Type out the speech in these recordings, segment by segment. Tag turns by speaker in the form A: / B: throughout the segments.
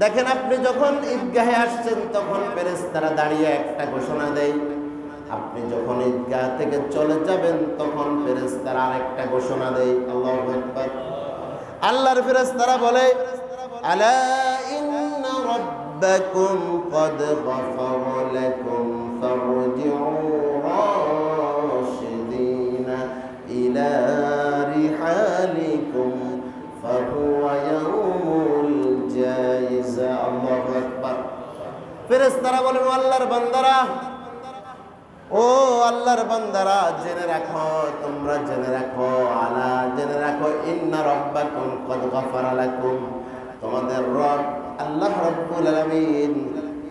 A: দেখেন আপনি যখন ঈদগাহে আসছেন তখন ফেরেশতারা দাঁড়িয়ে একটা ঘোষণা দেয়, আপনি যখন ঈদগাহ থেকে চলে যাবেন তখন ফেরেশতারা আরেকটা ঘোষণা দেয়। আল্লাহু আকবার। আল্লাহর ফেরেশতারা বলে, আলা ইন্না রাব্বাকুম ক্বাদ গাফারা লাকুম ফারজিউ রাশিদিনা ইলা রিহালিকুম ফাহুয়া ইয়াউমুল জাইজা। আল্লাহু আকবার। ফেরেশতারা বলেন, ও আল্লাহর বান্দারা, ও আল্লাহর বান্দারা, জেনে রাখো, তোমরা জেনে রাখো, আলা জেনে রাখো, ইন্না রাব্বাকুম ক্বাদ গাফারা লাকুম, তোমাদের রব আল্লাহ রাব্বুল আলামিন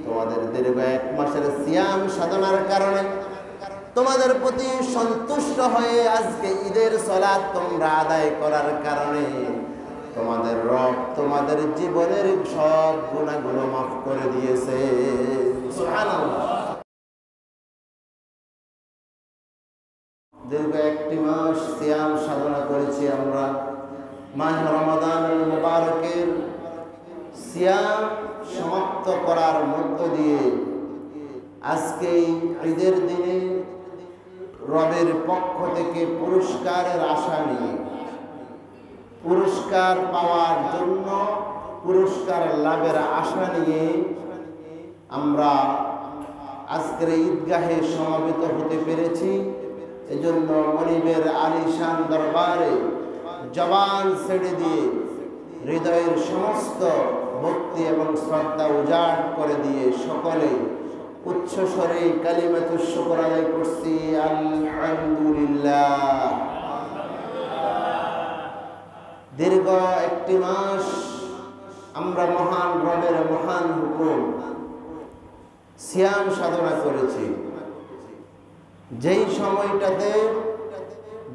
A: তোমাদের দীর্ঘ 1 মাসের সিয়াম সাধনার কারণে তোমাদের প্রতি সন্তুষ্ট হয়ে আজকে ঈদের সালাত তোমরা আদায় করার কারণে তোমাদের রব তোমাদের জীবনের সব গুনাহগুলো মাফ করে দিয়েছে। সুবহানাল্লাহ। দীর্ঘ 1 মাস সিয়াম সাধনা করেছি আমরা। মাহে রমাদানুল মুবারকের সিয়াম সমাপ্ত করার মধ্য দিয়ে আজকে ঈদের দিনে রবের পক্ষ থেকে পুরস্কারের আশা নিয়ে, পুরস্কার পাওয়ার জন্য, পুরস্কার লাভের আশা নিয়ে আমরা আজকের ঈদগাহে সমবেত হতে পেরেছি। এজন্য মনিবের আলিশান দরবারে জবান ছেড়ে দিয়ে হৃদয়ের সমস্ত ভক্তি এবং শ্রদ্ধা উজাড় করে দিয়ে সকলে উচ্চ স্বরে কালিমাতুশ শুকর আদায় করছি, আলহামদুলিল্লাহ। দীর্ঘ 1 মাস আমরা মহান রবের মহান হুকুম সিয়াম সাধনা করেছি। যেই সময়টাতে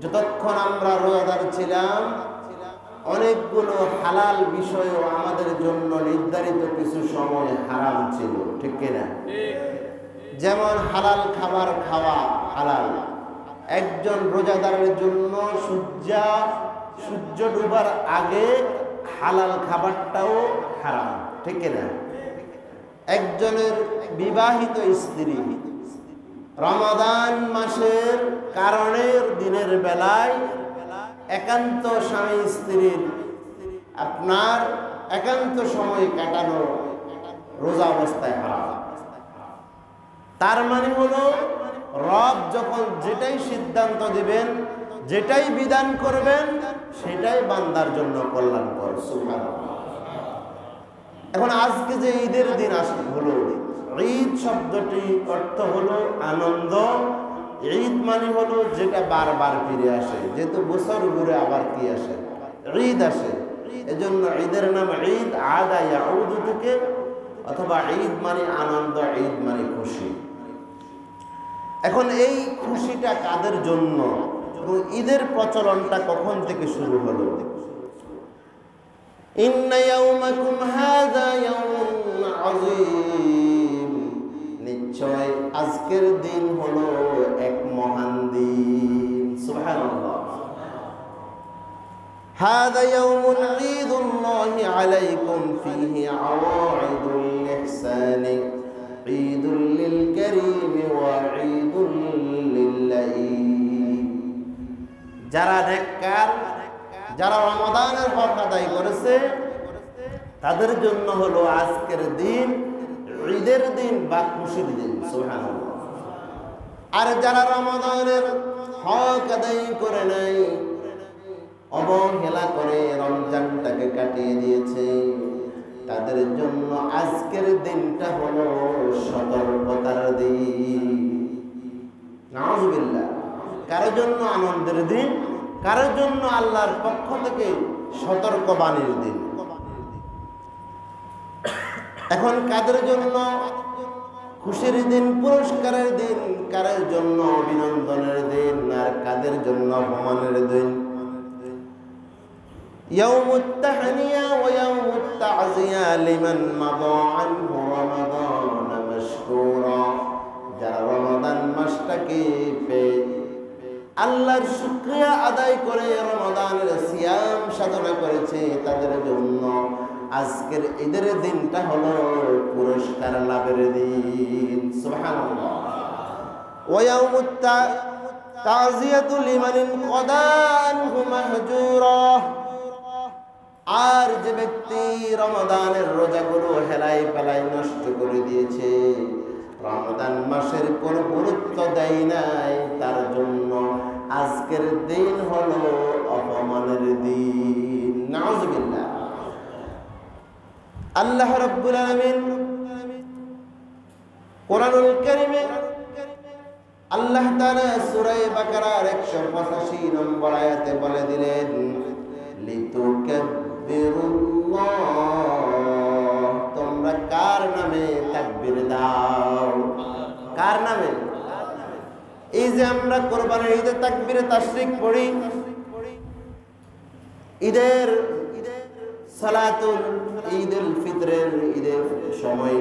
A: যতক্ষণ আমরা রোজাদার ছিলাম অনেকগুলো হালাল বিষয়ও আমাদের জন্য নির্ধারিত কিছু সময় হারাম ছিল, ঠিক কিনা? যেমন হালাল খাবার খাওয়া হালাল। একজন রোজাদারের জন্য সূর্য ডুবার আগে হালাল খাবারটাও হারাম, ঠিক কিনা? একজনের বিবাহিত স্ত্রী রমাদান মাসের কারণের দিনের বেলায় একান্ত স্বামী স্ত্রীর আপনার একান্ত সময় কাটানো রোজা অবস্থায় হারাম। তার মানে হলো রব যখন যেটাই সিদ্ধান্ত দিবেন, যেটাই বিধান করবেন, সেটাই বান্দার জন্য কল্যাণকর। সুবহানাল্লাহ। এখন আজকে যে ঈদের দিন আসলে হলো, ঈদ শব্দটি অর্থ হলো আনন্দ। ঈদ মানে হলো যেটা বারবার ফিরে আসে, যেহেতু বছর ঘুরে আবার কি আসে, ঈদ আসে। এজন্য ঈদের নাম ঈদ, আদা ইয়াউদু থেকে, অথবা ঈদ মানে আনন্দ, ঈদ মানে খুশি। এখন এই খুশিটা কাদের জন্য এবং ঈদের প্রচলনটা কখন থেকে শুরু হলো? ইন্না ইয়াউমাকুম হাযা ইয়াউমুন আযীম, নিশ্চয় আজকের দিন হলো এক মহান দিন। সুবহানাল্লাহ। হাযা ইয়াউমুন ঈদুল্লাহি আলাইকুম ফীহি আওয়াইদুল ইহসানি ঈদুল লিল কারীম ওয়া ঈদুল লিল্লাঈব। যারা নেককার, যারা রমাদানের হক আদায় করেছে তাদের জন্য হলো আজকের দিন ঈদের দিন বা খুশির দিন। সুবহানাল্লাহ। আর যারা রমাদানের হক আদায় করে নাই, অবহেলা করে রমজানটাকে কাটিয়ে দিয়েছে, তাদের জন্য আজকের দিনটা হলো সতর্কতার দিন। নাউযুবিল্লাহ। কারোর জন্য আনন্দের দিন, কারোর জন্য আল্লাহর পক্ষ থেকে সতর্কবাণীর দিন। এখন কাদের জন্য খুশির দিন, পুরস্কারের দিন, কাদের জন্য অভিনন্দনের দিন, আর কাদের জন্য অপমানের দিন? ইয়াউমুত তাহনিয়া ওয়া ইয়াউমুত তা'জিয়া লিমান মাদা আনহু রমাদান মাশকুরা। যারা রমাদান মাসটাকে পেয়ে আল্লাহর শুকরিয়া আদায় করে রমাদানের সিয়াম সাধনা করেছে, তাদের জন্য আজকের ঈদের দিনটা হলো পুরস্কার লাভের দিন। সুবহানাল্লাহ। ওয়া ইয়াউমুত তাজিয়াতু লিমান কদা আনহু মাহজুরা। আর যে ব্যক্তি রমাদানের রোজাগুলো হেলাই পেলাই নষ্ট করে দিয়েছে, রমাদান মাসের কোনো গুরুত্ব দেয় নাই, তার জন্য আজকের দিন হলো অপমানের দিন। নাউযুবিল্লাহ। আল্লাহ রাব্বুল আলামিন কোরআনুল কারীমে আল্লাহ তাআলা সূরা বাকারার 185 নম্বর আয়াতে বলে দিলেন, লিতুকাব্বিরুল্লাহ, তোমরা কার নামে তাকবীর দাও? কার নামে? এই যে আমরা কোরবানির ঈদে তাকবীরে তাশরিক পড়ি, ঈদের সালাতুল ঈদুল ফিতরের ঈদের সময়,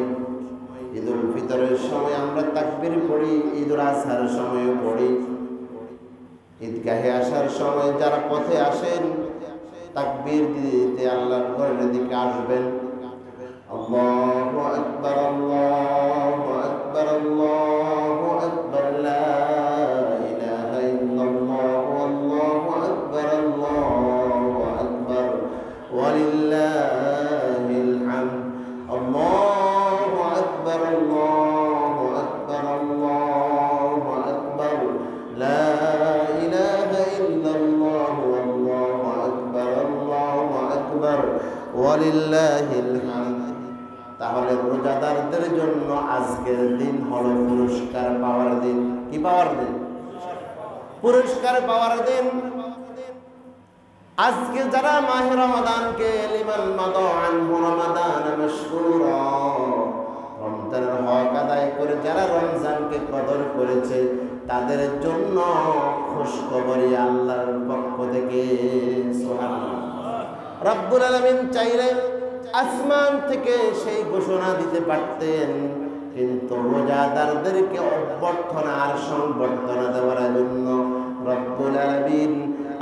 A: ঈদুল ফিতরের সময় আমরা তাকবীর পড়ি, ঈদুল আজহার সময়ও পড়ি। ঈদগাহে আসার সময় যারা পথে আসেন তাকবীর দিতে আল্লাহর ঘরের দিকে আসবেন। আল্লাহু আকবার, আল্লাহু আকবার, আল্লাহু আকবার, লা ইলাহা ইল্লাল্লাহ, আল্লাহু আকবার, আল্লাহু আকবার, ওয়ালিল্লাহিল হামদ। আল্লাহু আকবার, আল্লাহু আকবার, আল্লাহু আকবার, লা ইলাহা ইল্লাল্লাহ, আল্লাহু আকবার, আল্লাহু আকবার, ওয়ালিল্লাহিল হামদ। তাহলে রোজাদারদের জন্য আজকের দিন হলো পুরস্কার পাওয়ার দিন। কি পাওয়ার দিন? পুরস্কার পাওয়ার দিন। আজকে যারা মাহে রমাদানকে লিমান মাদা আনহু রমাদান মাশকুরা, রমজানের হক আদায় করে যারা রমজানকে কদর করেছে, তাদের জন্য খুশখবরি আল্লাহর পক্ষ থেকে। সুবহানাল্লাহ। রব্বুল আলামিন চাইলে আসমান থেকে সেই ঘোষণা দিতে পারতেন, কিন্তু রোজাদারদেরকে অভ্যর্থনা আর সংবর্ধনা দেওয়ার জন্য রব্বুল আলামিন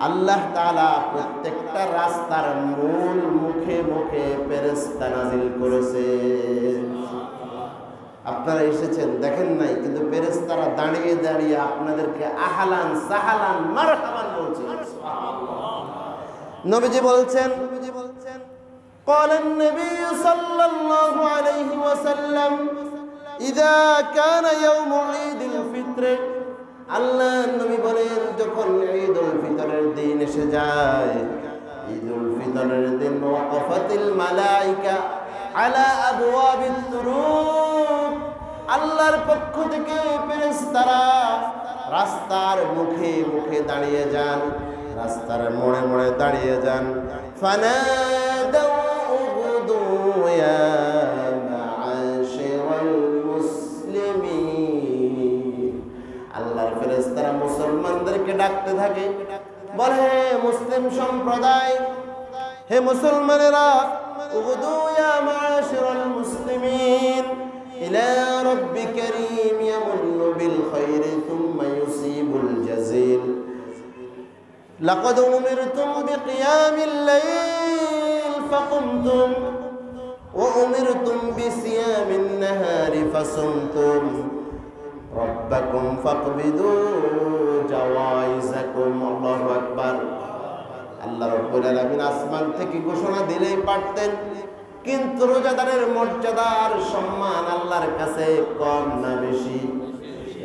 A: আল্লাহ তাআলা প্রত্যেকটা রাস্তার মূল মুখে মুখে ফেরেশতা নাজিল করেছেন। আপনারা এসেছেন দেখেন নাই, কিন্তু ফেরেশতারা দাঁড়িয়ে দাঁড়িয়ে আপনাদেরকে আহলান সাহালান মারহাবান বলছে। নবীজি বলছেন, قال النبي صلى الله عليه وسلم إذا كان يوم عيد الفطر, আল্লাহ নবী বলেন যখন ঈদুল ফিতরের দিন এসে যায়, ঈদুল ফিতরের দিন ওয়াকাফাতিল মালাইকা আলা আবওয়াবিত তুরুক, আল্লাহর পক্ষ থেকে ফেরেশতারা রাস্তার মুখে মুখে দাঁড়িয়ে যান, রাস্তার মোড়ে মোড়ে দাঁড়িয়ে যান। ফানাদাউ উগদু ইয়া মাআশিরাল মুসলিমিন, আল্লাহর ফেরেশতারা মুসলমানদেরকে ডাকতে থাকে, বলে হে মুসলিম সম্প্রদায়, হে মুসলমানেরা, উগদু ইয়া মাআশিরাল মুসলিমিন ইলা রাব্বি কারীম ইয়ামুল্লু বিল খায়রি থুম্মা ইউসিবুল জাযিল, লাকাদ উমিরতুম বিকিয়ামিল লাইল ফাকুমতুম ওয়া উমিরতুম বিসিয়ামিন নাহারি ফাসুমতুম রাব্বাকুম ফাকবিদু জাওয়াইজাকুম। আল্লাহু আকবার। আল্লাহ রাব্বুল আলামিন আসমান থেকে ঘোষণা দিলেই পারতেন, কিন্তু রোজাদারের মর্যাদা আর সম্মান আল্লাহর কাছে কম না বেশি?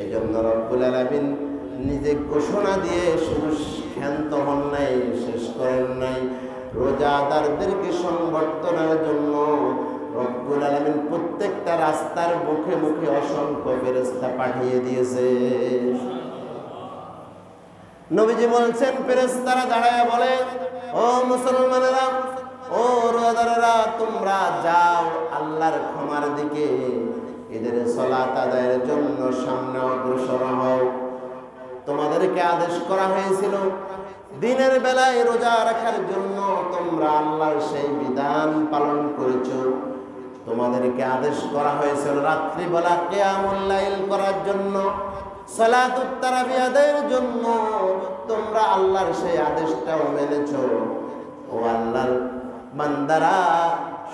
A: এজন্য রব্বুল আলামিন নিজে ঘোষণা দিয়ে শুধু ক্ষান্ত হন নাই, শেষ করেন নাই, রোজাদারদেরকে সংবর্ধনার জন্য রব্বুল আলামিন প্রত্যেকটা রাস্তার মুখে মুখে অসংখ্য ফেরেশতা পাঠিয়ে দিয়েছে। নবীজি বলছেন, ফেরেশতারা দাঁড়ায় বলে, ও মুসলমানেরা, ও রোজাদারেরা, তোমরা যাও আল্লাহর ক্ষমার দিকে, এদের সালাত আদায়ের জন্য সামনে অগ্রসর হও। তোমাদেরকে আদেশ করা হয়েছিল দিনের বেলায় রোজা রাখার জন্য, তোমরা আল্লাহর সেই বিধান পালন করেছো। তোমাদেরকে আদেশ করা হয়েছিল রাত্রিবেলা কিয়ামুল লাইল করার জন্য, সালাতুত তারাবি আদায়ের জন্য, তোমরা আল্লাহর সেই আদেশটাও মেনেছো। ও আল্লাহর বান্দারা,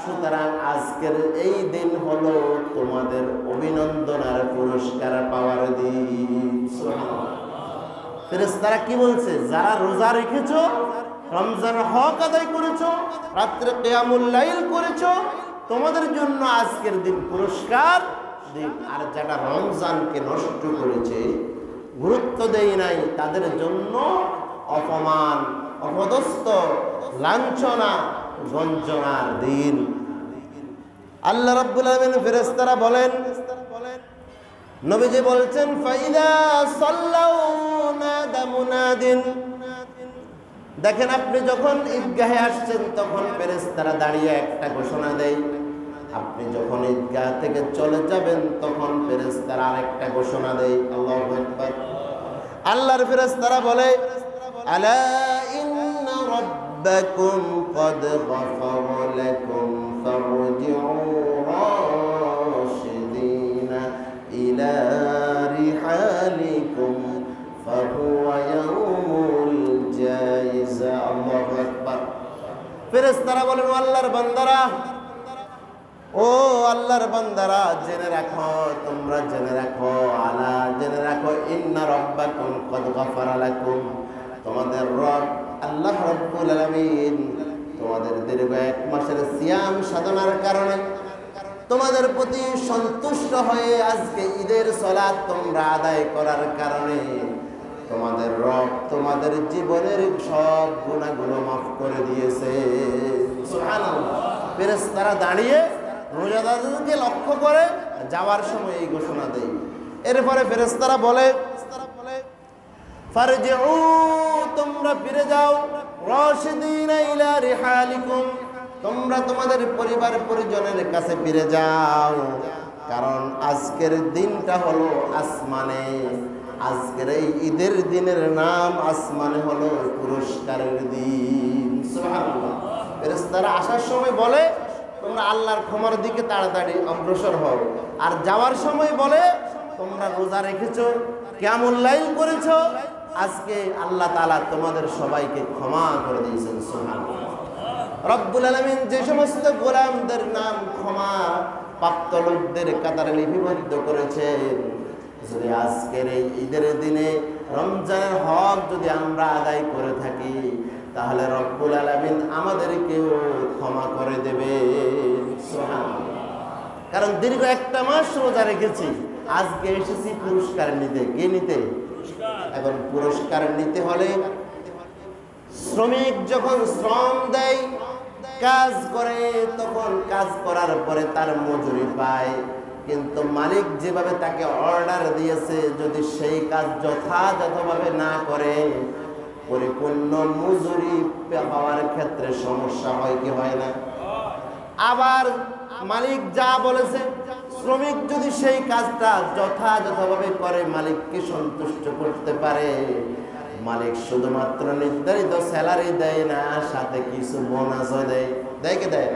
A: সুতরাং আজকের এই দিন হলো তোমাদের অভিনন্দন আর পুরস্কার পাওয়ার দিন। ফেরেশতারা কি বলছে? যারা রোজা রেখেছো, রমজানের হক আদায় করেছো, রাত্রে কিয়ামুল লাইল করেছো, তোমাদের জন্য আজকের দিন পুরস্কার দিন। আর যারা রমজানকে নষ্ট করেছে, গুরুত্ব দেয় নাই, তাদের জন্য অপমান, অপদস্থ, লাঞ্ছনা, গঞ্জনার দিন। আল্লাহ রাব্বুল আলামিন ফেরেশতারা বলেন, নবীজি বলছেন, ফাইদা সাল্লাউ নাদা মুনাদিন। দেখেন, আপনি যখন ঈদগাহে আসছেন তখন ফেরেশতারা দাঁড়িয়ে একটা ঘোষণা দেয়, আপনি যখন ঈদগাহ থেকে চলে যাবেন তখন ফেরেশতারা আরেকটা ঘোষণা দেয়। আল্লাহু আকবার। আল্লাহর ফেরেশতারা বলে, আলা ইন্না রাব্বাকুম ক্বাদ গফারা লাকুম ফারজিউ রাশিদিনা ইলা রিহালিকুম ফাহুয়া ইয়াউমুল জাইজা। আল্লাহু আকবার। ফেরেশতারা বলেন, আল্লাহর বান্দারা, ও আল্লাহর বান্দারা, জেনে রাখো, তোমরা জেনে রাখো, আলা জেনে রাখো, ইন্না রাব্বাকুম ক্বাদ গফারা লাকুম, তোমাদের রব আল্লাহ রাব্বুল আলামিন তোমাদের দীর্ঘ এক মাসের সিয়াম সাধনার কারণে তোমাদের প্রতি সন্তুষ্ট হয়ে আজকে ঈদের সালাত তোমরা আদায় করার কারণে তোমাদের রব তোমাদের জীবনের সব গুনাহগুলো মাফ করে দিয়েছে। সুবহানাল্লাহ। ফেরেশতারা দাঁড়িয়ে রোজাদারদেরকে লক্ষ্য করে যাওয়ার সময় এই ঘোষণা দেয়। এরপরে ফেরেশতারা বলে, ফারজিউ, তোমরা ফিরে যাও, রাশিদিনা ইলা রিহালিকুম, তোমরা তোমাদের পরিবার পরিজনের কাছে ফিরে যাও, কারণ আজকের দিনটা হলো আসমানে, আজকের এই ঈদের দিনের নাম আসমানে হলো পুরস্কারের দিন। সুবহানাল্লাহ। ফেরেশতারা আসার সময় বলে, তোমরা আল্লাহর ক্ষমার দিকে তাড়াতাড়ি অগ্রসর হও, আর যাওয়ার সময় বলে, তোমরা রোজা রেখেছো, কিয়ামুল লাইল করেছো, আজকে আল্লাহ তাআলা তোমাদের সবাইকে ক্ষমা করে দিয়েছেন। সুবহানাল্লাহ। রব্বুল আলামিন যে সমস্ত গোলামদের নাম ক্ষমা প্রাপ্ত লোকদের কাতারে লিপিবদ্ধ করেছেন, যদি আজকের এই ঈদের দিনে রমজানের হক যদি আমরা আদায় করে থাকি, তাহলে রব্বুল আলামিন আমাদেরকেও ক্ষমা করে দেবে। সুবহানাল্লাহ। কারণ দীর্ঘ একটা মাস রোজা রেখেছি, আজকে এসেছি পুরস্কার নিতে। কে নিতে? এখন পুরস্কার নিতে হলে শ্রমিক যখন শ্রম দেয়, কাজ করে, তখন কাজ করার পরে তার মজুরি পায়, কিন্তু মালিক যেভাবে তাকে অর্ডার দিয়েছে যদি সেই কাজ যথাযথভাবে না করে, পরিপূর্ণ মজুরি পাওয়ার ক্ষেত্রে সমস্যা হয় কি হয় না? আবার মালিক যা বলেছে, শ্রমিক যদি সেই কাজটা যথাযথভাবে করে, মালিককে সন্তুষ্ট করতে পারে, মালিক শুধুমাত্র নির্ধারিত স্যালারি দেয় না, সাথে কিছু বোনাসও দেয়। দেয় কি দেয়?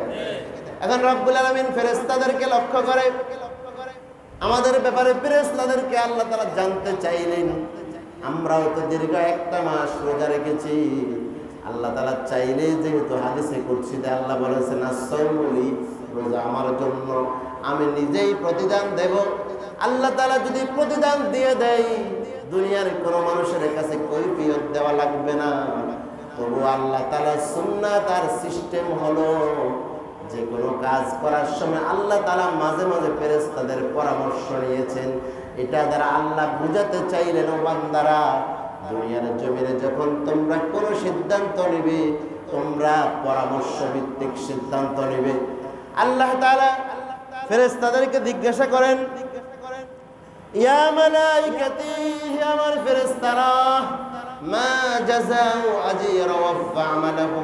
A: এখন রব্বুল আলামিন ফেরেশতাদেরকে লক্ষ্য করে আমাদের ব্যাপারে ফেরেশতাদেরকে আল্লাহ তাআলা জানতে চাইলেন। আমরাও তো দীর্ঘ একটা মাস রোজা রেখেছি, আল্লাহ তাআলা চাইলে, যেহেতু হাদিসে কুদসিতে আল্লাহ বলেছেন, as-সাওমুলি, রোজা আমার জন্য, আমি নিজেই প্রতিদান দেব। আল্লাহ তাআলা যদি প্রতিদান দিয়ে দেয়, দুনিয়ার কোনো মানুষের কাছে কৈফিয়ত দেওয়া লাগবে না। তবু আল্লাহ তাআলা সুন্নাত আর সিস্টেম হলো, যে কোনো কাজ করার সময় আল্লাহ তাআলা মাঝে মাঝে ফেরেশতাদের পরামর্শ নিয়েছেন। এটা দ্বারা আল্লাহ বুঝাতে চাইলেন, ও বান্দারা, দুনিয়ার জমিনে যখন তোমরা কোনো সিদ্ধান্ত নিবে, তোমরা পরামর্শ ভিত্তিক সিদ্ধান্ত নিবে। আল্লাহ তাআলা ফেরেশতাদেরকে জিজ্ঞাসা করেন, ইয়া মালাইকাতি, হে আমার ফেরেশতারা, মা জাযাউ আজরা ওয়াফা আমালাহু,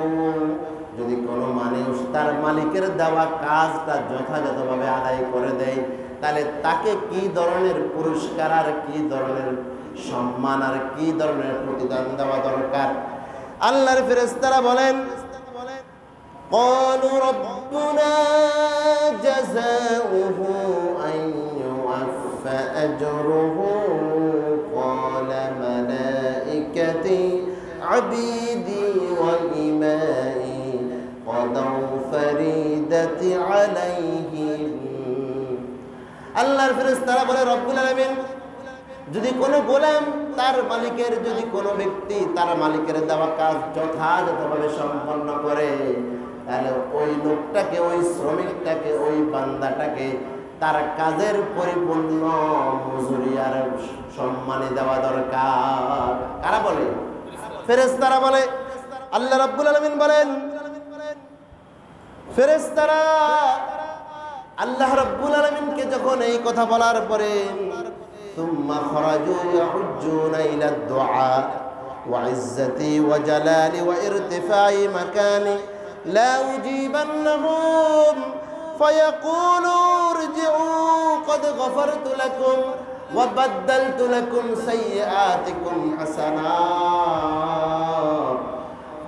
A: যদি কোনো মানুষ তার মালিকের দেওয়া কাজটা যথাযথভাবে আদায় করে দেয়, তাহলে তাকে কি ধরনের পুরস্কার আর কি ধরনের সম্মান আর কি ধরনের প্রতিদান দেওয়া দরকার? আল্লাহর ফেরেশতারা বলেন, ক্বালু রাব্বুনা জাযাউহু আন ইউআফা আজরুহু, ক্বালা মালাইকাতি আবিদি ওয়া ইমাই قضوا فريدة আল্লাহর ফেরেশতারা বলে রব্বুল আলামিন যদি কোনো গোলাম তার মালিকের, যদি কোনো ব্যক্তি তার মালিকের দেওয়া কাজ যথাযথভাবে সম্পন্ন করে, তাহলে ওই লোকটাকে, ওই শ্রমিকটাকে, ওই বান্দাটাকে তার কাজের পরিপূর্ণ মজুরি আর সম্মানে দেওয়া দরকার। কারা বলে? ফেরেশতারা বলে। আল্লাহ রাব্বুল আলামিন বলেন, ফেরেশতারা আল্লাহ রাব্বুল আলামিনকে যখন এই কথা বলার পরে সুম্মা খরাজু ইয়াহুজ্জুনা ইলা দুআ ওয়া ইজ্জতি ওয়া জালালি ওয়া ইরতিফাই মাকানি লা উজিবান্নাহুম ফায়াকুলু ইরজিউ ক্বাদ গফারতু লাকুম ওয়া বাদদালতু লাকুম সাইয়্যাতিকুম হাসানাত।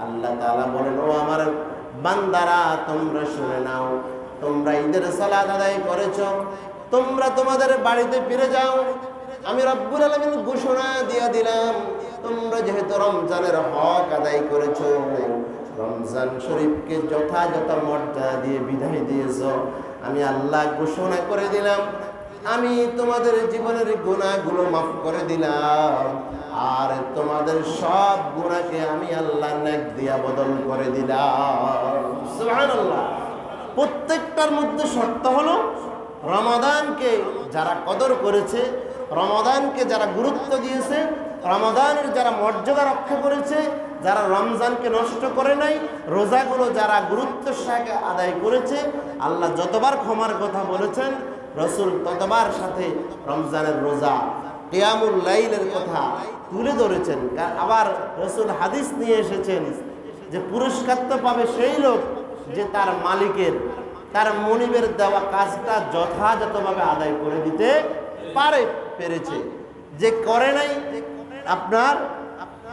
A: আল্লাহ তাআলা বলেন, ও আমার বান্দারা তোমরা শুনে নাও, তোমরা ঈদের সালাত আদায় করেছো, তোমরা তোমাদের বাড়িতে ফিরে যাও। আমি রব্বুল আলামিন ঘোষণা দিয়ে দিলাম, তোমরা যেহেতু রমজানের হক আদায় করেছো, রমজান শরীফকে যথাযথ মর্যাদা দিয়ে বিদায় দিয়েছো, আমি আল্লাহ ঘোষণা করে দিলাম, আমি তোমাদের জীবনের গুনাহগুলো মাফ করে দিলাম, আর তোমাদের সব গুনাহকে আমি আল্লাহ নেক দিয়া বদল করে দিলাম। সুবহানাল্লাহ। প্রত্যেকটার মধ্যে শর্ত হলো রমাদানকে যারা কদর করেছে, রমাদানকে যারা গুরুত্ব দিয়েছে, রমাদানের যারা মর্যাদা রক্ষা করেছে, যারা রমজানকে নষ্ট করে নাই, রোজাগুলো যারা গুরুত্বের সাথে আদায় করেছে, আল্লাহ যতবার ক্ষমার কথা বলেছেন, রসুল ততবার সাথে রমজানের রোজা, কিয়ামুল লাইলের কথা তুলে ধরেছেন। আবার রসুল হাদিস নিয়ে এসেছেন যে পুরস্কার তো পাবে সেই লোক যে তার মালিকের, তার মনিবের দেওয়া কাজটা যথাযথভাবে আদায় করে দিতে পেরেছে। যে করে নাই, আপনার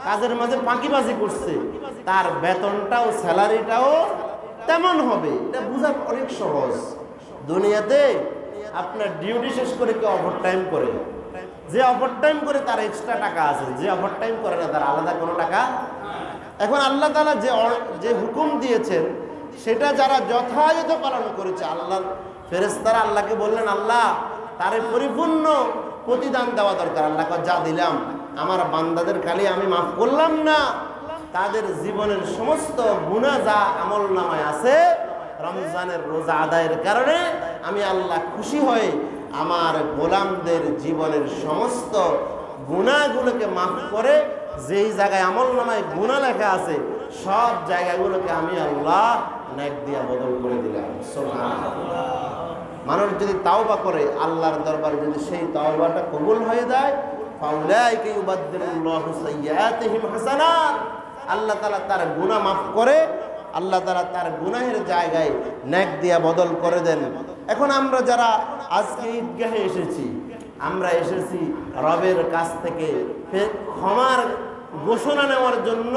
A: কাজের মাঝে ফাঁকিবাজি করছে, তার বেতনটাও স্যালারিটাও তেমন হবে। এটা বোঝা অনেক সহজ। দুনিয়াতে আপনার ডিউটি শেষ করে কেউ ওভারটাইম করে, যে ওভারটাইম করে তার এক্সট্রা টাকা আছে, যে ওভারটাইম করে না তার আলাদা কোনো টাকা। এখন আল্লাহ তাআলা যে হুকুম দিয়েছেন সেটা যারা যথাযথ পালন করেছে, আল্লাহর ফেরেশতারা আল্লাহকে বললেন, আল্লাহ তারে পরিপূর্ণ প্রতিদান দেওয়া দরকার। আল্লাহ যা দিলাম আমার বান্দাদের খালি আমি মাফ করলাম না, তাদের জীবনের সমস্ত গুনাহ যা আমল নামায় আছে রমজানের রোজা আদায়ের কারণে আমি আল্লাহ খুশি হয়ে আমার গোলামদের জীবনের সমস্ত গুনাহগুলোকে মাফ করে যেই জায়গায় আমল নামায় গুনাহ লেখা আছে সব জায়গাগুলোকে আমি আল্লাহ নেক দিয়া বদল করে দিলাম। সুবহানাল্লাহ। মানুষ যদি তাওবা করে আল্লাহর দরবারে যদি সেই তাওবাটা কবুল হয়ে যায়, ফাউলাইকা ইউবাদদিলুল্লাহু সাইয়্যাতিহিম হাসানাত, আল্লাহ তাআলা তার গুনাহ মাফ করে, আল্লাহ তাআলা তার গুনাহের জায়গায় নেক দিয়া বদল করে দেন। এখন আমরা যারা আজকে ঈদগাহে এসেছি, আমরা এসেছি রবের কাছ থেকে ক্ষমার ঘোষণা নেওয়ার জন্য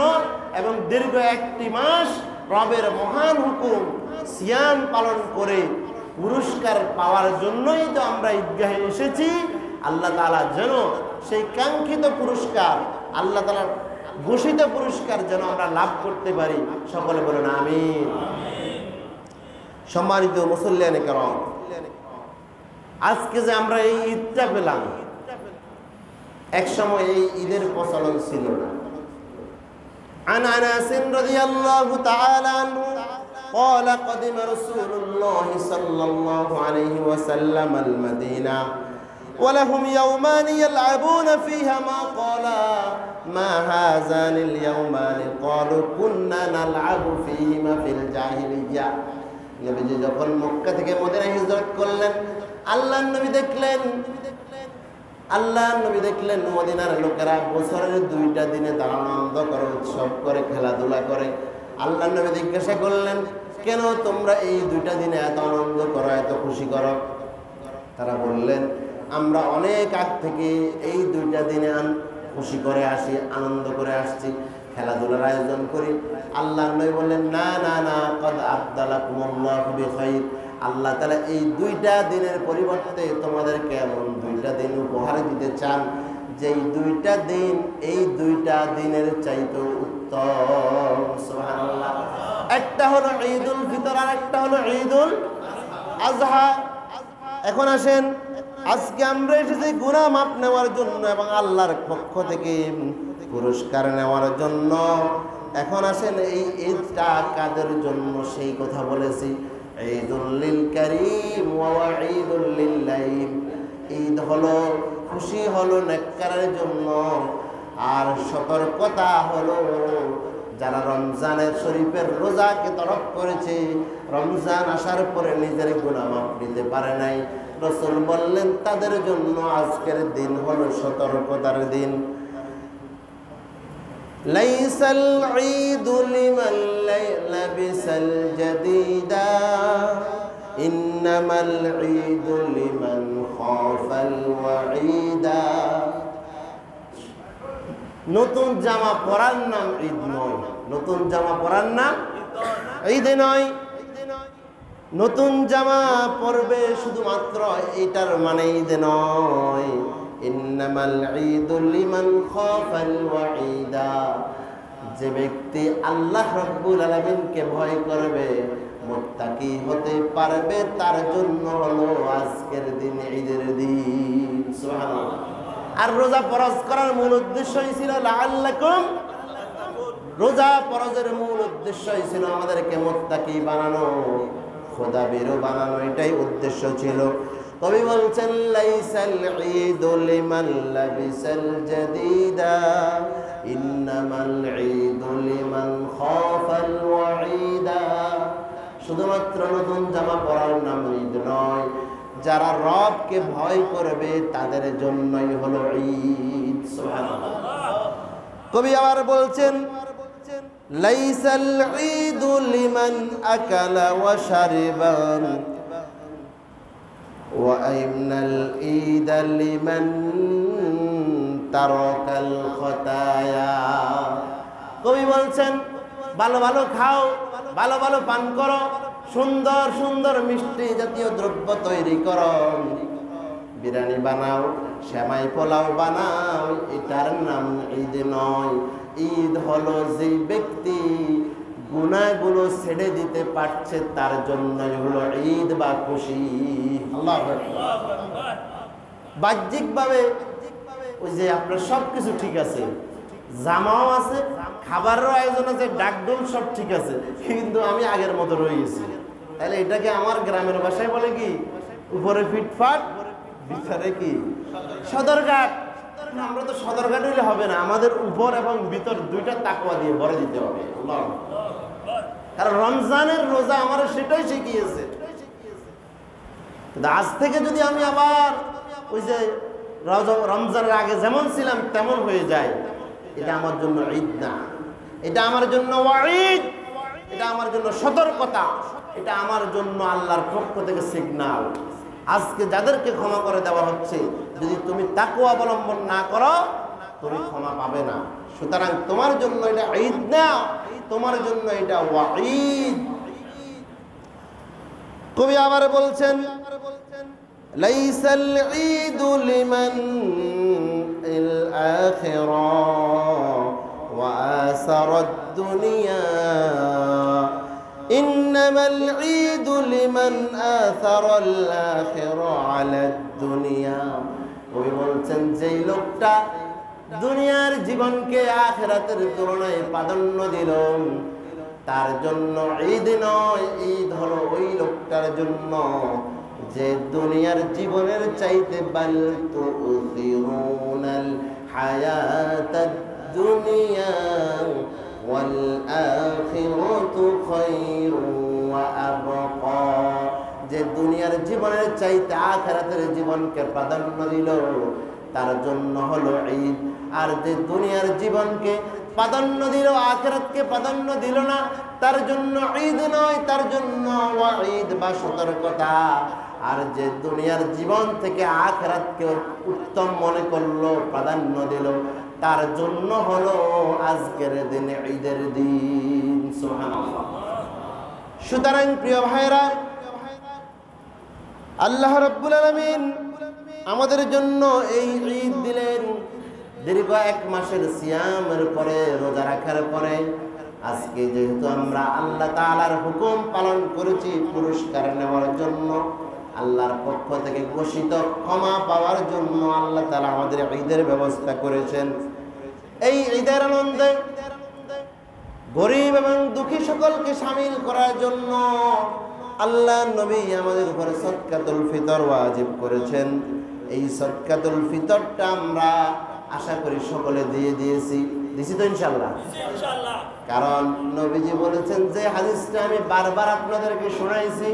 A: এবং দীর্ঘ 1 মাস রবের মহান হুকুম সিয়াম পালন করে পুরস্কার পাওয়ার জন্যই তো আমরা ঈদগাহে এসেছি। আল্লাহ তাআলা যেন সেই কাঙ্ক্ষিত পুরস্কার, আল্লাহ তাআলার ঘোষিত পুরস্কার যেন আমরা লাভ করতে পারি। সকলে বলেন আমিন। সম্মানিত মুসল্লিয়ানে কেরাম, আজকে যে আমরা এই ঈদটা পেলাম, এক সময় এই ঈদের প্রচলন ছিল না। عن أنس رضي الله تعالى عنه قال قدم رسول الله صلى الله عليه وسلم المدينة ولهم يومان يلعبون فيهما قال ما هذان اليومان قالوا كنا نلعب فيهما في الجاهلية। নবীজি যখন মক্কা থেকে মদিনায় হিজরত করলেন, আল্লাহর নবী দেখলেন মদিনার লোকেরা বছরের 2টা দিনে তারা আনন্দ করে, উৎসব করে, খেলাধুলা করে। আল্লাহর নবী জিজ্ঞাসা করলেন, কেন তোমরা এই 2টা দিনে এত আনন্দ করো, এত খুশি করো? তারা বললেন, আমরা অনেক আগ থেকে এই 2টা দিনে খুশি করে আসি, আনন্দ করে আসছি, খেলাধুলার আয়োজন করি। আল্লাহর নবী বললেন, না না না, কদ আবদালাকুমুল্লাহু বিখাইর, আল্লাহ তাআলা এই 2টা দিনের পরিবর্তে তোমাদেরকে এমন 2টা দিন উপহার দিতে চান যেই 2টা দিন এই 2টা দিনের চাইতে উত্তম। সুবহানাল্লাহ। একটা হলো ঈদুল ফিতর আর একটা হলো ঈদুল আজহা। এখন আসেন আজকে আমরা এসেছি গুনাহ মাপ নেওয়ার জন্য এবং আল্লাহর পক্ষ থেকে পুরস্কার নেওয়ার জন্য। এখন আসেন এই ঈদটা কাদের জন্য সেই কথা বলেছি। ঈদুল লিল কারীম ওয়া ঈদুল লিল লাইম। ঈদ হলো খুশি হলো নেককারের জন্য, আর সতর্কতা হলো যারা রমজানের শরীফের রোজাকে তরক করেছে, রমজান আসার পরে নিজের গুনাহ মাফ দিতে পারে নাই। রাসূল বললেন তাদের জন্য আজকের দিন হলো সতর্কতার দিন। লাইসাল ঈদু লিমান লাবিসাল জাদিদা ইন্নামাল ঈদু লিমান খাফাল ওয়াঈদা। নতুন জামা পরার নাম ঈদ নয়, নতুন জামা পরার নাম ঈদ নয়। নতুন জামা পরবে শুধুমাত্র এটার মানে ঈদ নয়। ইন্নামাল ঈদু লিমান খাফাল ওয়াঈদা। যে ব্যক্তি আল্লাহ রাব্বুল আলামিনকে ভয় করবে, মুত্তাকি হতে পারবে, তার জন্য হলো আজকের দিন ঈদের দিন। সুবহানাল্লাহ। আর রোজা ফরজ করার মূল উদ্দেশ্যই ছিল লাআল্লাকুম। রোজা ফরজের মূল উদ্দেশ্যই ছিল আমাদেরকে মুত্তাকি বানানো, খোদা বেরো বানানো, এটাই উদ্দেশ্য ছিল। কবি বলছেন লাইসাল ঈদু লিমান লাবিসাল জাদিদা ইন্নামাল ঈদু লিমান খাফাল ওয়াঈদা। শুধুমাত্র নতুন জামা পরার নাম ঈদ নয়, যারা রবকে ভয় করবে তাদের জন্যই হলো ঈদ। সুবহানাল্লাহ। কবি আবার বলছেন লাইসাল ঈদু লিমান আকালা ওয়া শারিবা ওয়া ইন্নাল ঈদা লিমান তারাকাল খাতায়া। কবি বলছেন ভালো ভালো খাও, ভালো ভালো পান করো, সুন্দর সুন্দর মিষ্টি জাতীয় দ্রব্য তৈরি করো, বিরিয়ানি বানাও, সেমাই পোলাও বানাও, এটার নাম ঈদ নয়। ঈদ হলো যে ব্যক্তি গুনাহগুলো ছেড়ে দিতে পারছে তার জন্যই হলো ঈদ বা খুশি। আল্লাহু আকবার। বাহ্যিকভাবে ওই যে আপনার সবকিছু ঠিক আছে, জামাও আছে, খাবারের আয়োজন আছে, ডাকডোল সব ঠিক আছে, কিন্তু আমি আগের মতো রয়ে গেছি, তাহলে এটাকে আমার গ্রামের ভাষায় বলে কি উপরে ফিটফাট ভিতরে কি সদরঘাট। আমরা তো সদরঘাট হইলে হবে না, আমাদের উপর এবং ভিতর দুইটা তাকওয়া দিয়ে ভরে দিতে হবে। কারণ রমজানের রোজা আমার সেটাই শিখিয়েছে। আজ থেকে যদি আমি আবার ওই যে রমজানের আগে যেমন ছিলাম তেমন হয়ে যায়, এটা আমার জন্য ঈদ না, এটা আমার জন্য ওয়াঈদ, এটা আমার জন্য সতর্কতা, এটা আমার জন্য আল্লাহর পক্ষ থেকে সিগন্যাল। আজকে যাদেরকে ক্ষমা করে দেওয়া হচ্ছে, যদি তুমি তাকওয়া অবলম্বন না করো তুমি ক্ষমা পাবে না। সুতরাং তোমার জন্য এটা ঈদ না, তোমার জন্য এটা ওয়াঈদ। কবি আবার বলছেন লাইসাল ঈদু লিমান আল আখিরা ওয়া আসারাদ দুনিয়া ইন্নামাল ঈদু লিমান আসারাল আখিরা আলাদ দুনিয়া। কবি বলছেন যেই লোকটা দুনিয়ার জীবনকে আখিরাতের তুলনায় প্রাধান্য দিল, তার জন্য ঈদ নয়। ঈদ হলো ওই লোকটার জন্য যে দুনিয়ার জীবনের চাইতে বাল তুসিরুনাল হায়াতাদ দুনিয়া ওয়াল আখিরাতু খায়রুন ওয়া আবকা। যে দুনিয়ার জীবনের চাইতে আখিরাতের জীবনকে প্রাধান্য দিল তার জন্য হলো ঈদ। আর যে দুনিয়ার জীবনকে প্রাধান্য দিল, আখিরাতকে প্রাধান্য দিল না, তার জন্য ঈদ নয়, তার জন্য ওয়াঈদ বা সতর্কতা। আর যে দুনিয়ার জীবন থেকে আখিরাতকে উত্তম মনে করলো, প্রাধান্য দিল, তার জন্য হলো আজকের দিনে ঈদের দিন। সুবহানাল্লাহ। সুতরাং প্রিয় ভাইরা, আল্লাহ রাব্বুল আলামিন আমাদের জন্য এই ঈদ দিলেন। দীর্ঘ 1 মাসের সিয়ামের পরে, রোজা রাখার পরে আজকে যেহেতু আমরা আল্লাহ তাআলার হুকুম পালন করেছি পুরস্কার নেওয়ার জন্য, আল্লাহর পক্ষ থেকে ঘোষিত ক্ষমা পাওয়ার জন্য আল্লাহ তাআলা আমাদের ঈদের ব্যবস্থা করেছেন। এই ঈদের আনন্দে গরিব এবং দুঃখী সকলকে শামিল করার জন্য আল্লাহ নবী আমাদের উপরে সদকাতুল ফিতর ওয়াজিব করেছেন। এই সদকাতুল ফিতরটা আমরা আশা করি সকলে দিয়েছি তো ইনশাআল্লাহ। কারণ নবীজি বলেছেন, যে হাদিসটা আমি বারবার আপনাদেরকে শোনাইছি,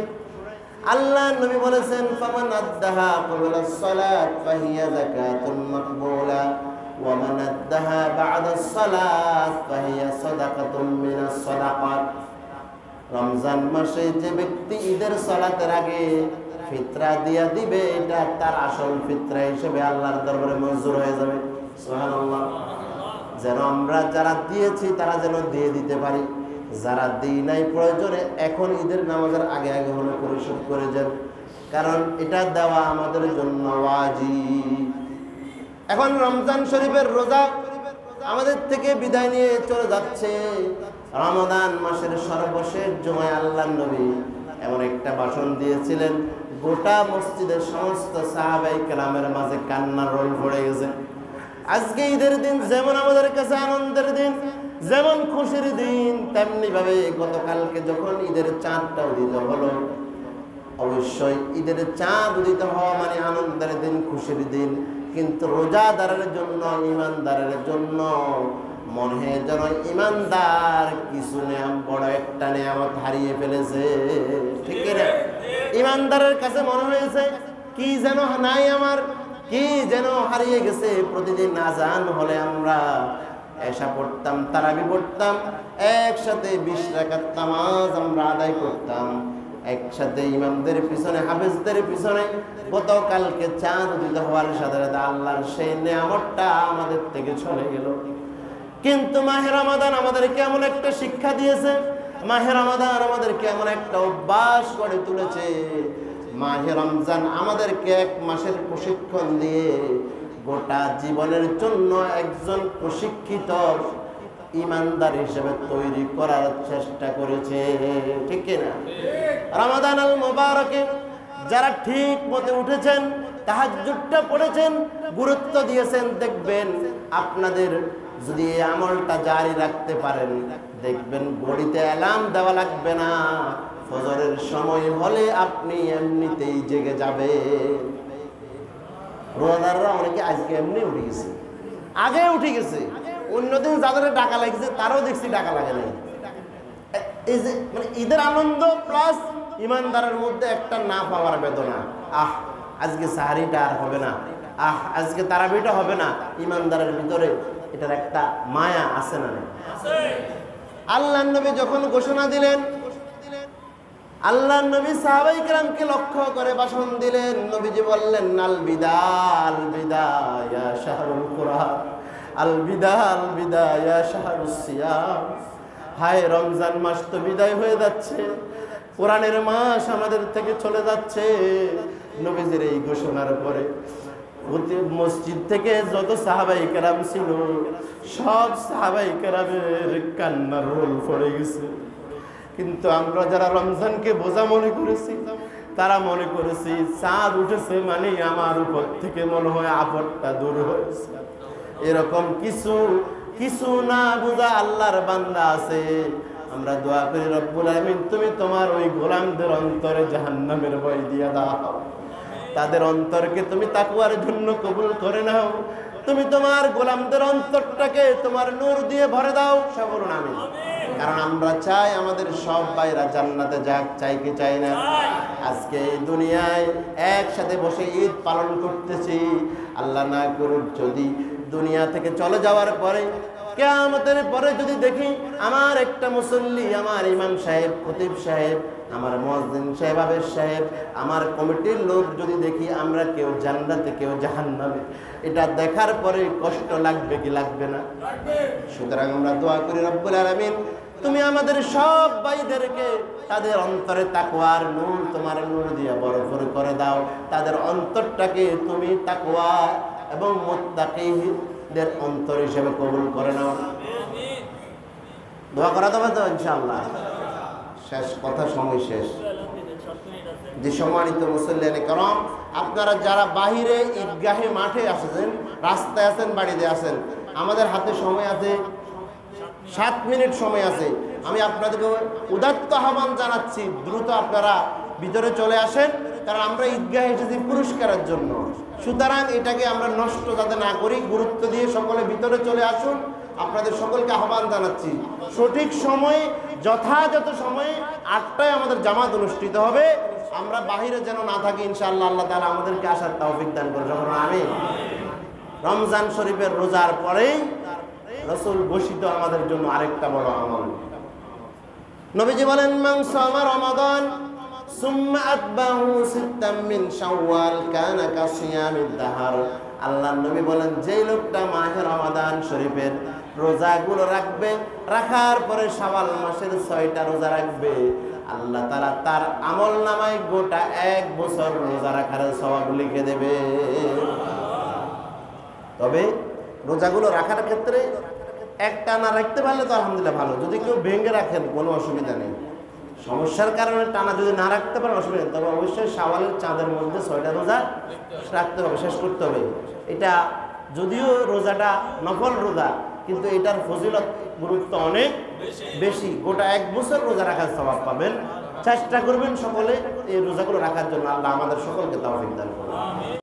A: আল্লাহ নবী বলেছেন, ফামান আদ্দাহা ক্বাবলাস সালাত ফাহিয়া যাকাতুন মাকবুলা ওয়া মান আদ্দাহা বা'দাস সালাত ফাহিয়া সাদাকাতুম মিনাস সাদাকাত। রমজান মাসে যে ব্যক্তি ঈদের সালাতের আগে ফিতরা দিয়া দিবে, এটা তার আসল ফিতরা হিসেবে আল্লাহর দরবারে মঞ্জুর হয়ে যাবে। সুবহানাল্লাহ। যেন আমরা যারা দিয়েছি তারা যেন দিয়ে দিতে পারি, যারা দিই নাই প্রয়োজনে এখন ঈদের নামাজের আগে আগে হলো পরিশোধ করে যান, কারণ এটা দেওয়া আমাদের জন্য ওয়াজিব। এখন রমজান শরীফের রোজা আমাদের থেকে বিদায় নিয়ে চলে যাচ্ছে। রমাদান মাসের সর্বশেষ জুমায় আল্লাহর নবী এমন একটা ভাষণ দিয়েছিলেন, গোটা মসজিদের সমস্ত সাহাবায়ে কেরামের মাঝে কান্নার রোল পড়ে গেছে। আজকে ঈদের দিন যেমন আমাদের কাছে আনন্দের দিন, যেমন খুশির দিন, তেমনি ভাবে গতকালকে যখন ঈদের চাঁদটা উদিত হলো, অবশ্যই ঈদের চাঁদ উদিত হওয়া মানে আনন্দের দিন, খুশির দিন। কিন্তু রোজাদারের জন্য, ইমানদারের জন্য মনে হয় যেন ইমানদার কিছু বড় একটা নিয়ামত হারিয়ে ফেলেছে, ঠিক না? ইমানদারের কাছে মনে হয়েছে কি যেন নাই আমার, কি যেন হারিয়ে গেছে। প্রতিদিন আজান হলে আমরা এশা পড়তাম, তারাবি পড়তাম, একসাথে 20 রাকাত নামাজ আমরা আদায় করতাম, একসাথে ইমামদের পিছনে, হাফেজদের পিছনে। গতকালকে চাঁদ উদিত হওয়ার সাথে সাথে আল্লাহর সেই নিয়ামতটা আমাদের থেকে চলে গেল। কিন্তু মাহে রমাদান আমাদেরকে এমন একটা শিক্ষা দিয়েছে, মাহে রমাদান আমাদেরকে এমন একটা অভ্যাস গড়ে তুলেছে। মাহে রমজান আমাদেরকে 1 মাসের প্রশিক্ষণ দিয়ে গোটা জীবনের জন্য একজন প্রশিক্ষিত ইমানদার হিসেবে তৈরি করার চেষ্টা করেছে, ঠিক কিনা? রমাদান আল মুবারকে যারা ঠিক মতে উঠেছেন, তাহাজ্জুদটা পড়েছেন, গুরুত্ব দিয়েছেন, দেখবেন আপনাদের যদি এই আমলটা জারি রাখতে পারেন, দেখবেন ঘড়িতে অ্যালার্ম দেওয়া লাগবে না, ফজরের সময় হলে আপনি এমনিতেই জেগে যাবে। রোজাদাররা অনেকে আজকে এমনি উঠে গেছে, আগে উঠে গেছে, অন্যদিন যাদের টাকা লাগছে তারাও দেখছি টাকা লাগে নাই। এই যে মানে ঈদের আনন্দ প্লাস ইমানদারের মধ্যে একটা না পাওয়ার বেদনা, আজকে সাহারিটা আর হবে না, আজকে তারাবিটা হবে না, ইমানদারের ভিতরে এটার একটা মায়া আছে না? আল্লাহর নবী যখন ঘোষণা দিলেন, আল্লাহর নবী সাহাবায়ে কেরামকে লক্ষ্য করে ভাষণ দিলেন। নবীজি বললেন, আল বিদা আল বিদা ইয়া শাহরুল কুরআন, আল বিদা ইয়া শাহরুস সিয়াম। হায় রমজান মাস তো বিদায় হয়ে যাচ্ছে, কোরআনের মাস আমাদের থেকে চলে যাচ্ছে। নবীজির এই ঘোষণার পরে মসজিদ থেকে যত সাহাবায়ে কেরাম ছিল, সব সাহাবায়ে কেরামের কান্নার রোল পড়ে গেছে। কিন্তু আমরা যারা রমজানকে বোঝা মনে করেছি, তারা মনে করেছি চাঁদ উঠেছে মানে আমার উপর থেকে মনে হয় আপদটা দূর হয়েছে। এরকম কিছু না বোঝা আল্লাহর বান্দা আছে। আমরা দোয়া করি, রব্বুল আলামিন তুমি তোমার ওই গোলামদের অন্তরে জাহান্নামের ভয় দিয়ে দাও, তাদের অন্তরকে তুমি তাকওয়ার জন্য কবুল করে নাও, তুমি তোমার গোলামদের অন্তরটাকে তোমার নূর দিয়ে ভরে দাও। সবর আমিন। কারণ আমরা চাই আমাদের সব ভাইরা জান্নাতে যাক, চাই কি চাই না? আজকে এই দুনিয়ায় একসাথে বসে ঈদ পালন করতেছি, আল্লাহ না করুক যদি দুনিয়া থেকে চলে যাওয়ার পরে, কিয়ামতের পরে যদি দেখি আমার একটা মুসল্লি, আমার ইমাম সাহেব, খতিব সাহেব, আমার মুয়াজ্জিন সাহেব, আবেদ সাহেব, আমার কমিটির লোক যদি দেখি আমরা কেউ জান্নাতে কেউ জাহান্নামে, এটা দেখার পরে কষ্ট লাগবে কি লাগবে না? সুতরাং আমরা দোয়া করি, রব্বুল আলামিন তুমি আমাদের সব ভাইদেরকে তাদের অন্তরে তাকওয়ার নূর, তোমার নূর দিয়ে ভরপুর করে দাও, তাদের অন্তরটাকে তুমি তাকওয়া এবং মুত্তাকিদের অন্তর হিসেবে কবুল করে নাও। দোয়া করা যাবে তো ইনশাআল্লাহ? শেষ কথা, সময় শেষ। যে সম্মানিত মুসল্লিয়ানে করম, আপনারা যারা বাহিরে ঈদগাহে মাঠে আসেছেন, রাস্তায় আছেন, বাড়িতে আছেন, আমাদের হাতে সময় আছে 7 মিনিট সময় আছে। আমি আপনাদেরকে উদাত্ত আহ্বান জানাচ্ছি, দ্রুত আপনারা ভিতরে চলে আসেন, কারণ আমরা ঈদগাহে এসেছি পুরস্কারের জন্য। সুতরাং এটাকে আমরা নষ্ট যাতে না করি, গুরুত্ব দিয়ে সকলে ভিতরে চলে আসুন। আপনাদের সকলকে আহ্বান জানাচ্ছি, সঠিক সময়ে যথাযথ সময়ে 8টায় আমাদের জামাত অনুষ্ঠিত হবে। আমরা বাহিরে যেন না থাকি ইনশাআল্লাহ। আল্লাহ তাআলা আমাদেরকে আসার তৌফিক দান করুন। আমিন। রমজান শরীফের রোজার পরেই রাসূল ঘোষিত আমাদের জন্য আরেকটা বড় আমল। নবীজি বলেন, মান সামা রমাদান সুম্মা আতবাহু সিত্তাম মিন শাওয়াল কানা কাসিয়ামিদ দাহর। আল্লাহর নবী বলেন, যেই লোকটা মাহে রমাদান শরীফের রোজাগুলো রাখবে, রাখার পরে শাওয়াল মাসের 6টা রোজা রাখবে, আল্লাহ তাআলা তার আমল নামায় গোটা 1 বছর রোজা রাখার সওয়াব লিখে দেবে। তবে রোজাগুলো রাখার ক্ষেত্রে একটা না রাখতে পারলে তো আলহামদুলিল্লাহ ভালো, যদি কেউ ভেঙে রাখেন কোনো অসুবিধা নেই। সমস্যার কারণে টানা যদি না রাখতে পারেন অসুবিধা নেই, তবে অবশ্যই শাওয়ালের চাঁদের মধ্যে 6টা রোজা রাখতে হবে, শেষ করতে হবে। এটা যদিও রোজাটা নফল রোজা, কিন্তু এটার ফজিলত গুরুত্ব অনেক বেশি। গোটা 1 বছর রোজা রাখার সওয়াব পাবেন। চেষ্টা করবেন সকলে এই রোজাগুলো রাখার জন্য। আল্লাহ আমাদের সকলকে তৌফিক দান করুন।